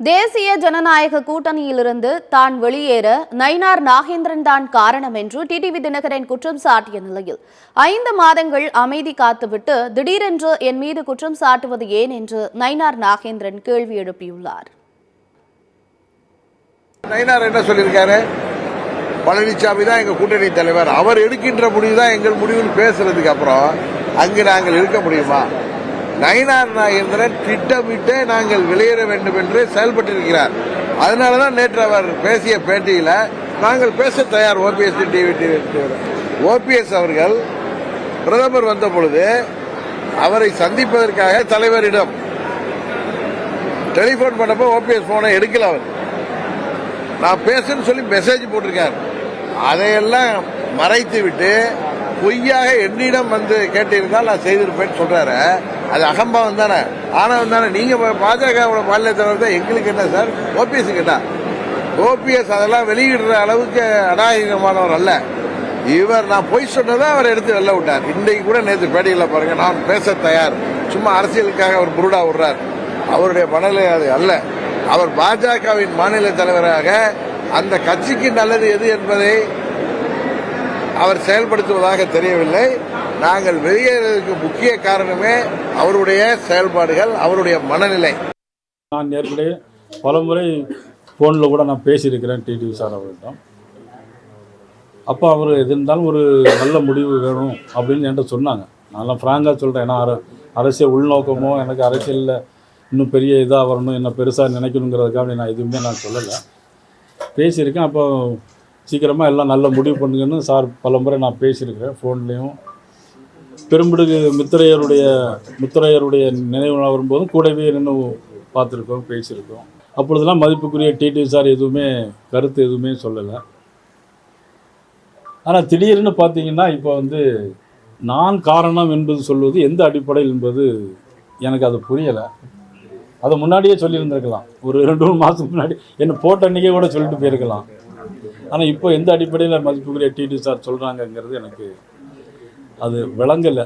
தேசிய ஜனநாயக கூட்டணியிலிருந்து தான் வெளியேற நயினார் நாகேந்திரன் தான் காரணம் என்று டிடிவி தினகரன் குற்றம் சாட்டிய நிலையில் 5 மாதங்கள் அமைதி காத்துவிட்டு திடீரென்று என் மீது குற்றம் சாட்டுவது ஏன் என்று நயினார் நாகேந்திரன் கேள்வி எழுப்பியுள்ளார். நயினார் என்ன சொல்லியிருக்காரு? பழனிசாமி தான் எங்க கூட்டணி தலைவர், அவர் எடுக்கின்ற முடிவு தான் எங்கள் முடிவுன்னு பேசுறதுக்கு அப்புறம் அங்கு நாங்கள் இருக்க முடியுமா? நயினார் நாகேந்திரன் திட்டமிட்டு நாங்கள் வெளியேற வேண்டும் என்று செயல்பட்டிருக்கிறார். அதனாலதான் நேற்று அவர் பேசிய பேட்டியில நாங்கள் பேச தயார். ஓபிஎஸ் அவர்கள் பிரதமர் வந்த பொழுது அவரை சந்திப்பதற்காக தலைவரிடம் டெலிபோன் பண்ணப்போ ஓபிஎஸ் போனை எடுக்கல. அவர் நான் பேசுன்னு சொல்லி மெசேஜ் போட்டிருக்கார். அதையெல்லாம் மறைத்து விட்டு பொய்யாக என்னிடம் வந்து கேட்டிருந்தால் நான் செய்திருப்பேன்னு சொல்றாரு. அது அகம்பாவம் தானே, ஆணவம் தானே. நீங்க பாஜகவோட மாநில தலைவர் தான், எங்களுக்கு என்ன சார்? ஓபிஎஸ் கேட்டா ஓபிஎஸ் அதெல்லாம் வெளியிடுற அளவுக்கு அநாகரிகமானவர் அல்ல. இவர் நான் பொய் சொன்னதை அவர் எடுத்து வெளில விட்டார். இன்றைக்கு கூட நேற்று பேட்டியில் பாருங்க, நான் பேச தயார். சும்மா அரசியலுக்காக அவர் புருடா விடுறார். அவருடைய மனநிலை அது அல்ல. அவர் பாஜகவின் மாநில தலைவராக அந்த கட்சிக்கு நல்லது எது என்பதை அவர் செயல்படுத்துவதாக தெரியவில்லை. நாங்கள் வெளியேறதுக்கு முக்கிய காரணமே அவருடைய செயல்பாடுகள், அவருடைய மனநிலை. நான் ஏற்கனவே பலமுறை ஃபோனில் கூட நான் பேசியிருக்கிறேன் டிடிவி சார் அவர்கிட்ட. அப்போ அவர் எது இருந்தாலும் ஒரு நல்ல முடிவு வேணும் அப்படின்னு என்கிட்ட சொன்னாங்க. நான்லாம் ஃப்ராங்காக சொல்கிறேன். ஏன்னா அரசியல் உள்நோக்கமோ எனக்கு அரசியலில் இன்னும் பெரிய இதாக வரணும், என்ன பெருசாக நினைக்கணுங்கிறதுக்காக நான் எதுவுமே நான் சொல்லலை, பேசியிருக்கேன். அப்போ சீக்கிரமாக எல்லாம் நல்ல முடிவு பண்ணுங்கன்னு சார் பல முறை நான் பேசியிருக்கிறேன் ஃபோன்லேயும். பெரும்பிடுகு முத்தரையருடைய நினைவு நாள் வரும்போதும் கூடவே நின்று பார்த்துருக்கோம், பேசியிருக்கோம். அப்பொழுதெல்லாம் மதிப்புக்குரிய டிடிவி சார் கருத்து எதுவுமே சொல்லலை. ஆனால் திடீர்னு பார்த்தீங்கன்னா இப்போ நான் காரணம் என்பது சொல்வது எந்த அடிப்படையில் என்பது எனக்கு அது புரியலை. அதை முன்னாடியே சொல்லியிருந்திருக்கலாம். ஒரு 2-3 மாதத்துக்கு முன்னாடி என்ன போட்ட அன்றைக்கே கூட சொல்லிட்டு போயிருக்கலாம். ஆனால் இப்போ எந்த அடிப்படையில் மதிப்புக்குரிய டிடிவி சார் சொல்கிறாங்கங்கிறது எனக்கு அது விளங்கலை.